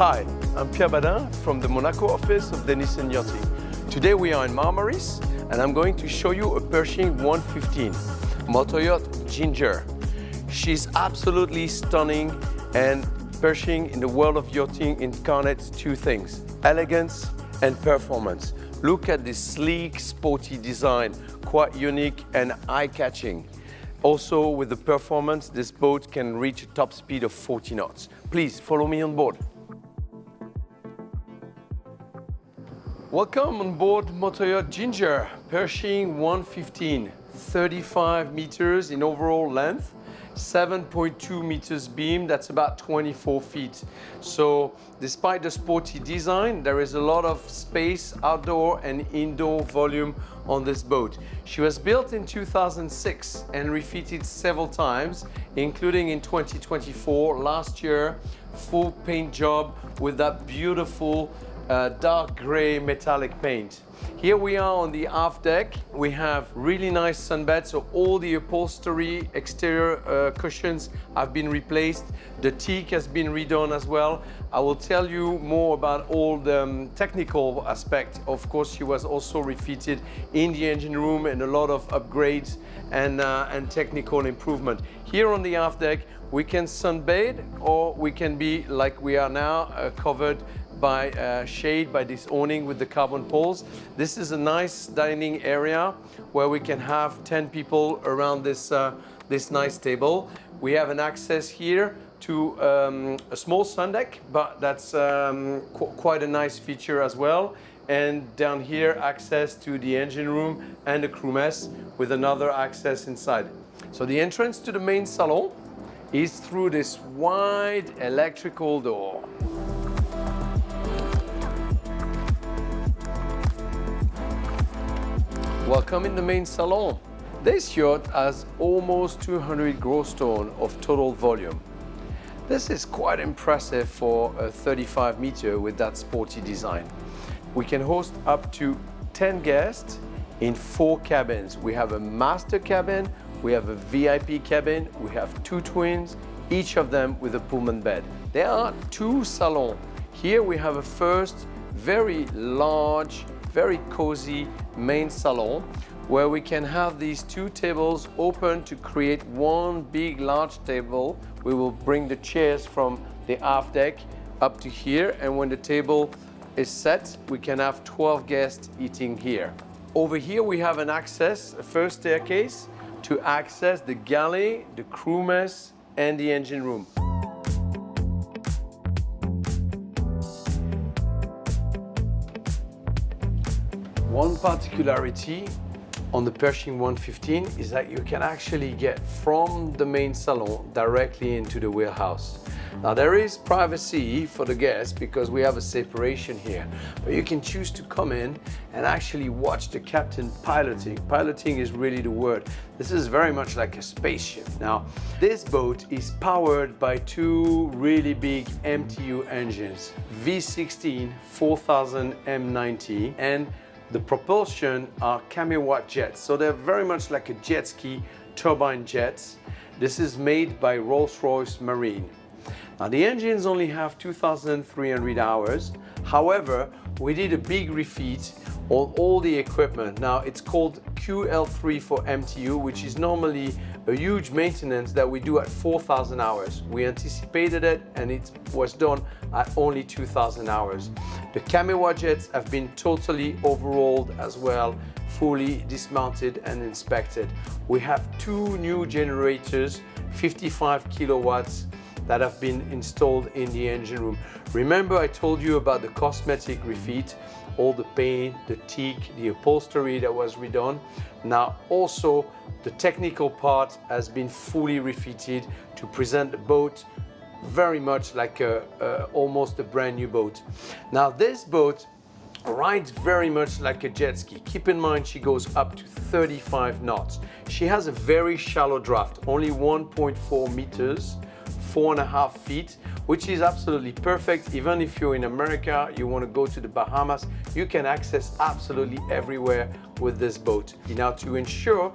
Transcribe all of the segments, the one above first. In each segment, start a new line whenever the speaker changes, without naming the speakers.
Hi, I'm Pierre Badin from the Monaco office of Denison Yachting. Today we are in Marmaris and I'm going to show you a Pershing 115 motor yacht Ginger. She's absolutely stunning, and Pershing in the world of yachting incarnates two things: elegance and performance. Look at this sleek, sporty design, quite unique and eye-catching. Also, with the performance, this boat can reach a top speed of 40 knots. Please follow me on board. Welcome on board motor yacht Ginger, Pershing 115, 35 meters in overall length, 7.2 meters beam, that's about 24 feet. So despite the sporty design, there is a lot of space, outdoor and indoor volume on this boat. She was built in 2006 and refitted several times, including in 2024, last year, full paint job with that beautiful dark gray metallic paint. Here we are on the aft deck. We have really nice sunbed, so all the upholstery exterior cushions have been replaced. The teak has been redone as well. I will tell you more about all the technical aspect. Of course, she was also refitted in the engine room, and a lot of upgrades and technical improvement. Here on the aft deck, we can sunbathe, or we can be like we are now, covered by shade by this awning with the carbon poles. This is a nice dining area where we can have 10 people around this nice table. We have an access here to a small sun deck, but that's quite a nice feature as well. And down here, access to the engine room and the crew mess with another access inside. So the entrance to the main salon is through this wide electrical door. Welcome in the main salon. This yacht has almost 200 gross ton of total volume. This is quite impressive for a 35 meter with that sporty design. We can host up to 10 guests in 4 cabins. We have a master cabin, we have a VIP cabin, we have 2 twins, each of them with a Pullman bed. There are 2 salons. Here we have a first very large, very cozy main salon where we can have these 2 tables open to create one big large table. We will bring the chairs from the aft deck up to here, and when the table is set, we can have 12 guests eating here. Over here we have a first staircase to access the galley, the crew mess and the engine room. One particularity on the Pershing 115 is that you can actually get from the main salon directly into the wheelhouse. Now there is privacy for the guests because we have a separation here, but you can choose to come in and actually watch the captain piloting. Piloting is really the word. This is very much like a spaceship. Now, this boat is powered by 2 really big MTU engines, V16 4000 M90, and the propulsion are kilowatt jets, so they're very much like a jet ski, turbine jets. This is made by Rolls-Royce Marine. Now the engines only have 2,300 hours. However, we did a big refit on all the equipment. Now it's called QL3 for MTU, which is normally a huge maintenance that we do at 4,000 hours. We anticipated it and it was done at only 2,000 hours. The kilowatt jets have been totally overhauled as well, fully dismounted and inspected. We have 2 new generators, 55 kilowatts, that have been installed in the engine room. Remember I told you about the cosmetic refit, all the paint, the teak, the upholstery that was redone. Now also the technical part has been fully refitted to present the boat very much like almost a brand new boat. Now this boat rides very much like a jet ski. Keep in mind she goes up to 35 knots. She has a very shallow draft, only 1.4 meters, 4.5 feet, which is absolutely perfect. Even if you're in America, you want to go to the Bahamas, you can access absolutely everywhere with this boat. Now to ensure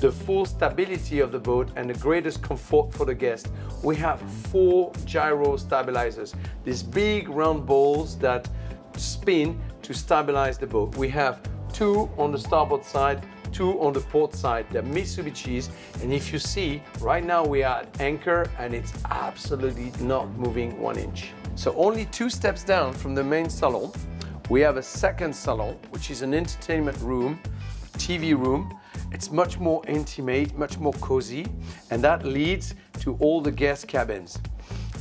the full stability of the boat and the greatest comfort for the guest, we have 4 gyro stabilizers. These big round balls that spin to stabilize the boat. We have 2 on the starboard side, 2 on the port side. They're Mitsubishi's, and if you see, right now we are at anchor and it's absolutely not moving 1 inch. So only 2 steps down from the main salon, we have a second salon, which is an entertainment room, TV room. It's much more intimate, much more cozy, and that leads to all the guest cabins.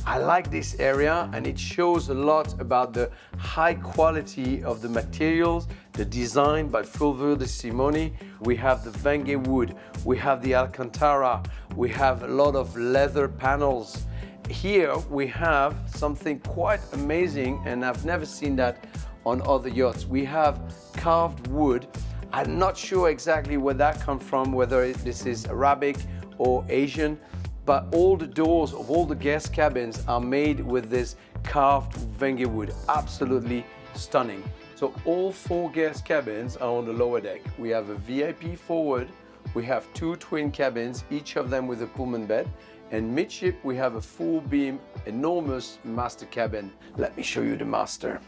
I like this area, and it shows a lot about the high quality of the materials, the design by Fulvio De Simone. We have the Venge wood, we have the Alcantara, we have a lot of leather panels. Here we have something quite amazing, and I've never seen that on other yachts. We have carved wood. I'm not sure exactly where that comes from, whether this is Arabic or Asian, but all the doors of all the guest cabins are made with this carved Venge wood. Absolutely stunning. So all 4 guest cabins are on the lower deck. We have a VIP forward, we have 2 twin cabins, each of them with a Pullman bed, and midship we have a full beam, enormous master cabin. Let me show you the master.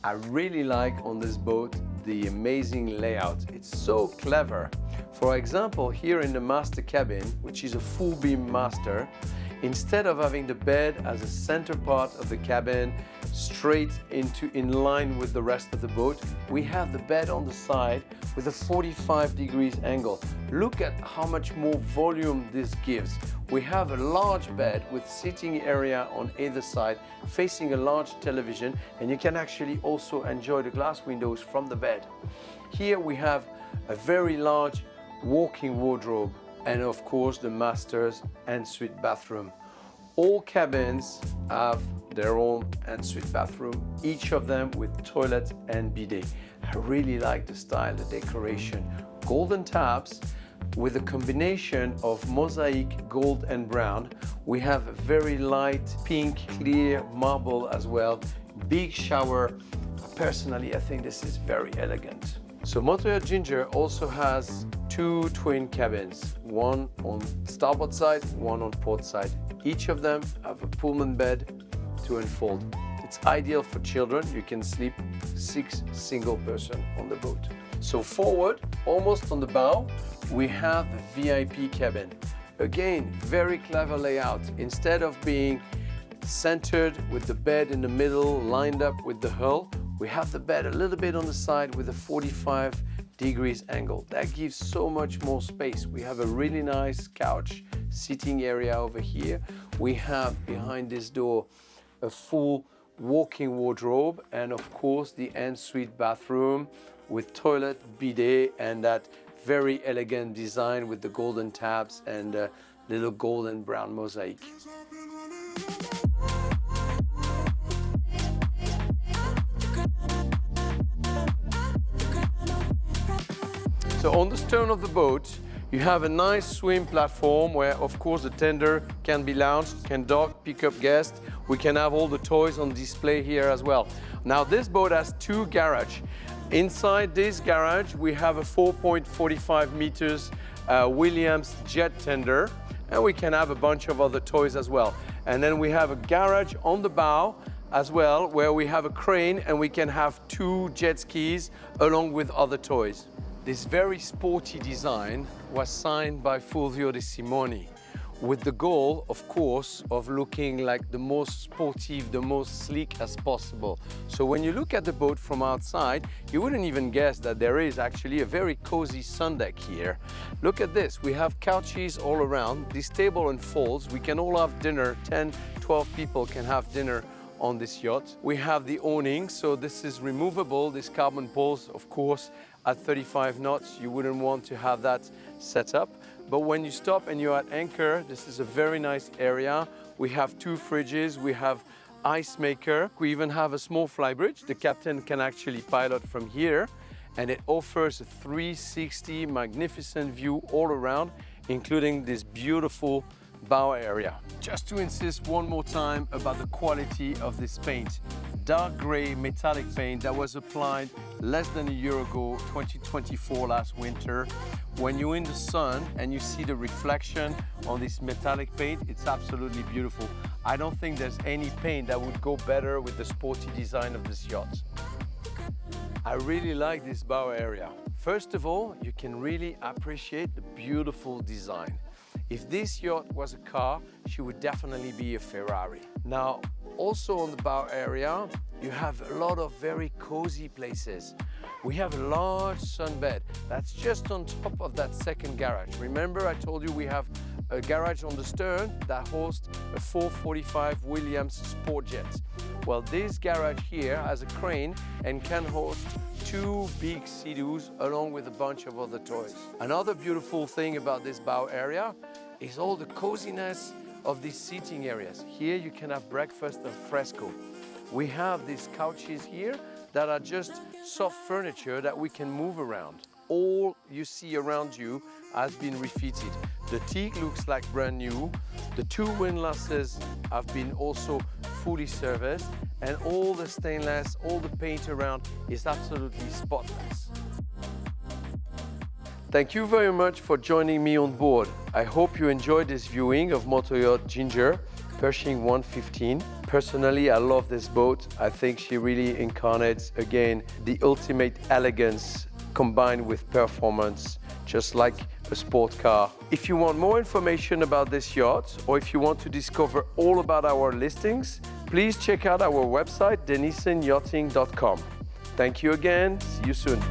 I really like on this boat the amazing layout. It's so clever. For example, here in the master cabin, which is a full beam master, instead of having the bed as a center part of the cabin straight in line with the rest of the boat, we have the bed on the side with a 45 degrees angle. Look at how much more volume this gives. We have a large bed with seating area on either side facing a large television, and you can actually also enjoy the glass windows from the bed. Here we have a very large walk-in wardrobe and of course the master's ensuite bathroom. All cabins have their own ensuite bathroom, each of them with toilet and bidet. I really like the style, the decoration. Golden taps with a combination of mosaic gold and brown. We have a very light pink clear marble as well. Big shower. Personally, I think this is very elegant. So Motoyacht Ginger also has 2 twin cabins, one on starboard side, one on port side. Each of them have a Pullman bed to unfold. It's ideal for children. You can sleep 6 single person on the boat. So forward, almost on the bow, we have the VIP cabin. Again, very clever layout. Instead of being centered with the bed in the middle, lined up with the hull, we have the bed a little bit on the side with a 45 degrees angle. That gives so much more space. We have a really nice couch sitting area over here. We have behind this door a full walk-in wardrobe, and of course the ensuite bathroom with toilet, bidet, and that very elegant design with the golden tabs and little golden brown mosaic. So on the stern of the boat, you have a nice swim platform where, of course, the tender can be launched, can dock, pick up guests. We can have all the toys on display here as well. Now, this boat has 2 garages. Inside this garage, we have a 4.45 meters Williams jet tender, and we can have a bunch of other toys as well. And then we have a garage on the bow as well, where we have a crane and we can have 2 jet skis along with other toys. This very sporty design was signed by Fulvio De Simone with the goal, of course, of looking like the most sportive, the most sleek as possible. So when you look at the boat from outside, you wouldn't even guess that there is actually a very cozy sun deck here. Look at this, we have couches all around. This table unfolds, we can all have dinner, 10, 12 people can have dinner on this yacht. We have the awning, so this is removable, this carbon poles, of course, at 35 knots, you wouldn't want to have that set up. But when you stop and you're at anchor, this is a very nice area. We have 2 fridges, we have ice maker. We even have a small flybridge. The captain can actually pilot from here, and it offers a 360 magnificent view all around, including this beautiful bow area. Just to insist one more time about the quality of this paint. dark gray metallic paint that was applied less than a year ago, 2024 last winter. When you're in the sun and you see the reflection on this metallic paint, it's absolutely beautiful. I don't think there's any paint that would go better with the sporty design of this yacht. I really like this bow area. First of all, you can really appreciate the beautiful design. If this yacht was a car, she would definitely be a Ferrari. Now, also on the bow area, you have a lot of very cozy places. We have a large sunbed that's just on top of that second garage. Remember, I told you we have a garage on the stern that hosts a 445 Williams sport jet. Well, this garage here has a crane and can host 2 big Sea-Doos along with a bunch of other toys. Another beautiful thing about this bow area is all the coziness of these seating areas. Here you can have breakfast al fresco. We have these couches here that are just soft furniture that we can move around. All you see around you has been refitted. The teak looks like brand new. The 2 windlasses have been also fully serviced, and all the stainless, all the paint around is absolutely spotless. Thank you very much for joining me on board. I hope you enjoyed this viewing of motor yacht Ginger, Pershing 115. Personally, I love this boat. I think she really incarnates, again, the ultimate elegance combined with performance, just like a sport car. If you want more information about this yacht, or if you want to discover all about our listings, please check out our website, denisonyachting.com. Thank you again. See you soon.